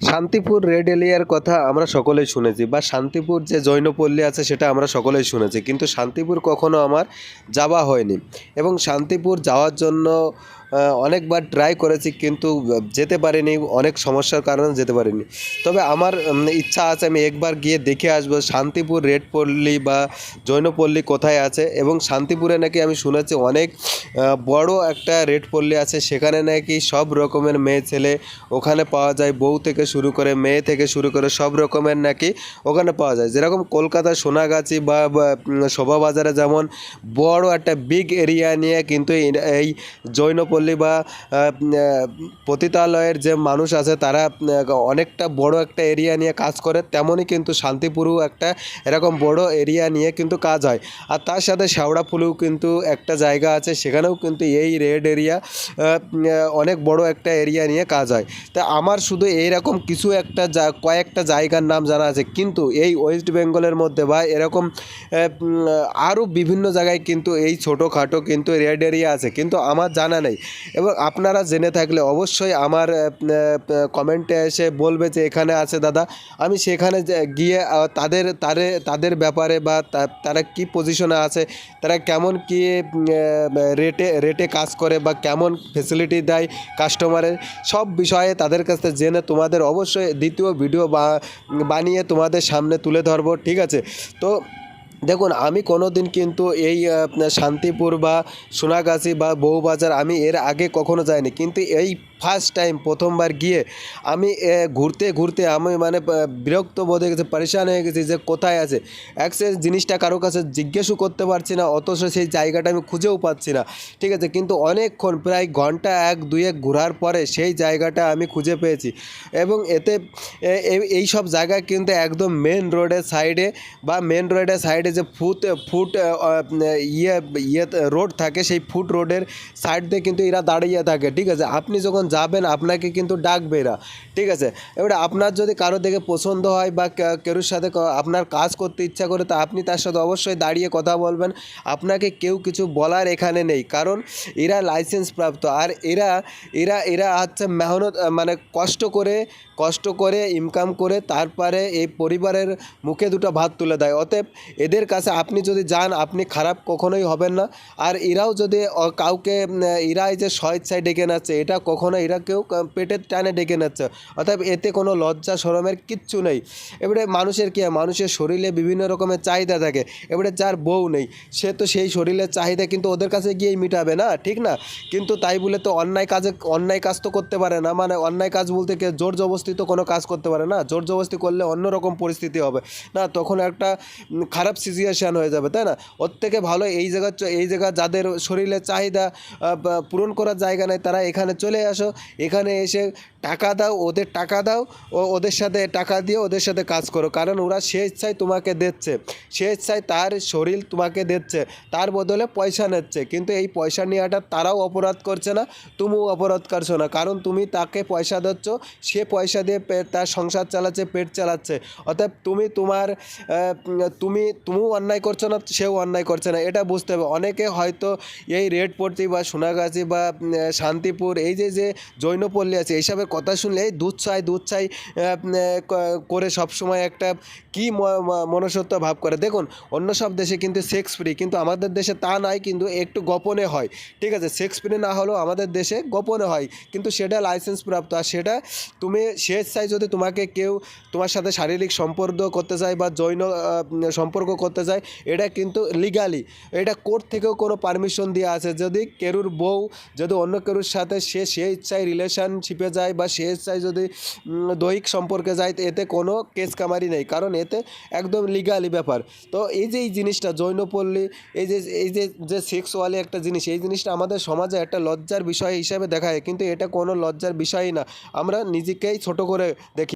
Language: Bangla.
শান্তিপুর রেড এরিয়ার কথা আমরা সকলেই শুনেছি বা শান্তিপুর যে জৈনপল্লী আছে সেটা আমরা সকলেই শুনেছি, কিন্তু শান্তিপুর কখনো আমার যাওয়া হয়নি। এবং শান্তিপুর যাওয়ার জন্য অনেকবার ট্রাই করেছি, কিন্তু যেতে পারিনি, অনেক সমস্যার কারণে যেতে পারিনি। তবে আমার ইচ্ছা আছে আমি একবার গিয়ে দেখে আসবো শান্তিপুর রেড পল্লী বা জৈনপল্লী কোথায় আছে। এবং শান্তিপুরে নাকি আমি শুনেছি অনেক বড় একটা রেড পল্লী আছে, সেখানে নাকি সব রকমের মেয়ে ছেলে ওখানে পাওয়া যায়, বউ থেকে শুরু করে মেয়ে থেকে শুরু করে সব রকমের নাকি ওখানে পাওয়া যায়। যেরকম কলকাতার সোনাগাছি বা শোভাবাজারে যেমন বড় একটা বিগ এরিয়া নিয়ে কিন্তু এই জৈনপল্লী বা পতিতালয়ের যে মানুষ আছে তারা অনেকটা বড় একটা এরিয়া নিয়ে কাজ করে, তেমনই কিন্তু শান্তিপুরও একটা এরকম বড় এরিয়া নিয়ে কিন্তু কাজ হয়। আর তার সাথে শেওড়াফুলিও কিন্তু একটা জায়গা আছে, সেখানেও কিন্তু এই রেড এরিয়া অনেক বড় একটা এরিয়া নিয়ে কাজ হয়। তা আমার শুধু এইরকম কিছু একটা কয়েকটা জায়গার নাম জানা আছে, কিন্তু এই ওয়েস্ট বেঙ্গলের মধ্যে বা এরকম আরও বিভিন্ন জায়গায় কিন্তু এই ছোটোখাটো কিন্তু রেড এরিয়া আছে, কিন্তু আমার জানা নেই। এবং আপনারা জেনে থাকলে অবশ্যই আমার কমেন্টে এসে বলবে যে এখানে আছে দাদা, আমি সেখানে গিয়ে তাদের ব্যাপারে বা তারা কি পজিশনে আছে, তারা কেমন কি রেটে কাজ করে বা কেমন ফেসিলিটি দেয় কাস্টমারের, সব বিষয়ে তাদের কাছ থেকে জেনে তোমাদের অবশ্যই দ্বিতীয় ভিডিও বানিয়ে তোমাদের সামনে তুলে ধরবো, ঠিক আছে? তো দেখুন, আমি কোনো দিন কিন্তু এই শান্তিপুর বা সোনাগাছি বা বউবাজার আমি এর আগে কখনো যাইনি, কিন্তু এই ফার্স্ট টাইম প্রথমবার গিয়ে আমি ঘুরতে ঘুরতে আমি মানে বিরক্ত বোধ হয়ে গেছি, পরেশান হয়ে গেছি যে কোথায় আছে। অ্যাক্সেস জিনিসটা কারো কাছে জিজ্ঞেসও করতে পারছি না, অথচ সেই জায়গাটা আমি খুঁজেও পাচ্ছি না, ঠিক আছে? কিন্তু অনেকক্ষণ প্রায় ঘন্টা এক দুয়েক ঘোরার পরে সেই জায়গাটা আমি খুঁজে পেয়েছি। এবং এতে এই সব জায়গায় কিন্তু একদম মেন রোডের সাইডে বা মেন রোডের সাইডে যে ফুট ইয়ে রোড থাকে, সেই ফুট রোডের সাইড দিয়ে কিন্তু এরা দাঁড়িয়ে থাকে, ঠিক আছে? আপনি যখন যাবেন আপনাকে কিন্তু ডাকবে এরা, ঠিক আছে? এবারে আপনার যদি কারো দেখে পছন্দ হয় বা কারোর সাথে আপনার কাজ করতে ইচ্ছা করে, তো আপনি তার সাথে অবশ্যই দাঁড়িয়ে কথা বলবেন। আপনাকে কেউ কিছু বলার এখানে নেই, কারণ এরা লাইসেন্স প্রাপ্ত, আর এরা এরা এরা হচ্ছে মেহনত মানে কষ্ট করে ইনকাম করে তারপরে এই পরিবারের মুখে দুটো ভাত তুলে দেয়। অতএব এদের কাছে আপনি যদি যান আপনি খারাপ কখনোই হবেন না। আর এরাও যদি কাউকে এরা এই যে স্বেচ্ছায় ডেকে নিচ্ছে, এটা কখনো এরা কেউ পেটের টানে ডেকে নিচ্ছে। অতএব এতে কোনো লজ্জা শরমের কিচ্ছু নেই। এবারে মানুষের কী হয়, মানুষের শরীরে বিভিন্ন রকমের চাহিদা থাকে। এবারে যার বউ নেই সে তো সেই শরীরের চাহিদা কিন্তু ওদের কাছে গিয়েই মিটাবে না, ঠিক না? কিন্তু তাই বলে তো অন্যায় কাজ তো করতে পারে না। মানে অন্যায় কাজ বলতে কি, জোর জবরদস্তি তো কোনো কাজ করতে পারে না। জোর জবরদস্তি করলে অন্যরকম পরিস্থিতি হবে না, তখন একটা খারাপ সিচুয়েশান হয়ে যাবে, তাই না? ওর থেকে ভালো এই জায়গা যাদের শরীরের চাহিদা পূরণ করার জায়গা নেই, তারা এখানে চলে আসো। এখানে এসে টাকা দাও, ওদের টাকা দাও, ওদের সাথে টাকা দিয়ে ওদের সাথে কাজ করো, কারণ ওরা স্বেচ্ছায় তোমাকে দিচ্ছে, স্বেচ্ছায় তার শরীর তোমাকে দিচ্ছে, তার বদলে পয়সা নিচ্ছে। কিন্তু এই পয়সা নেওয়াটা তারাও অপরাধ করছে না, তুমিও অপরাধ করছো না, কারণ তুমি তাকে পয়সা দিচ্ছ, সে পয়সা দিয়ে তার সংসার চালাচ্ছে, পেট চালাচ্ছে। অতএব তুমিও অন্যায় করছো না, সেও অন্যায় করছে না, এটা বুঝতে হবে। অনেকে হয়তো এই রেডপট্টি বা সোনাগাছি বা শান্তিপুর এই যে জৈনপল্লী আছে, এইসবের কথা শুনলে দুধ চাই করে সবসময় একটা কী মনসত্ব ভাব করে। দেখুন, অন্য সব দেশে কিন্তু সেক্স ফ্রি, কিন্তু আমাদের দেশে তা নয়, কিন্তু একটু গোপনে হয়, ঠিক আছে? সেক্স ফ্রি না হলেও আমাদের দেশে গোপনে হয়, কিন্তু সেটা লাইসেন্স প্রাপ্ত। আর সেটা তুমি স্বেচ্ছায় যদি তোমাকে কেউ তোমার সাথে শারীরিক সম্পর্ক করতে চায় বা যৌন সম্পর্ক করতে চায়, এটা কিন্তু লিগালি, এটা কোর্ট থেকেও কোনো পারমিশন দেওয়া আছে। যদি কেরুর বউ যদি অন্য কেরুর সাথে সে ইচ্ছায় রিলেশনশিপে যায় বা সে ইচ্ছায় যদি দৈহিক সম্পর্কে যায়, তো এতে কোনো কেস কামারি নেই, কারণ এতে একদম লিগালি ব্যাপার। তো এই জিনিসটা জৈনপল্লী, এই যে সেক্সওয়ালি একটা জিনিস, এই জিনিসটা আমাদের সমাজে একটা লজ্জার বিষয় হিসাবে দেখায়, কিন্তু এটা কোনো লজ্জার বিষয়ই না। আমরা নিজেকেই ছোট করে দেখি।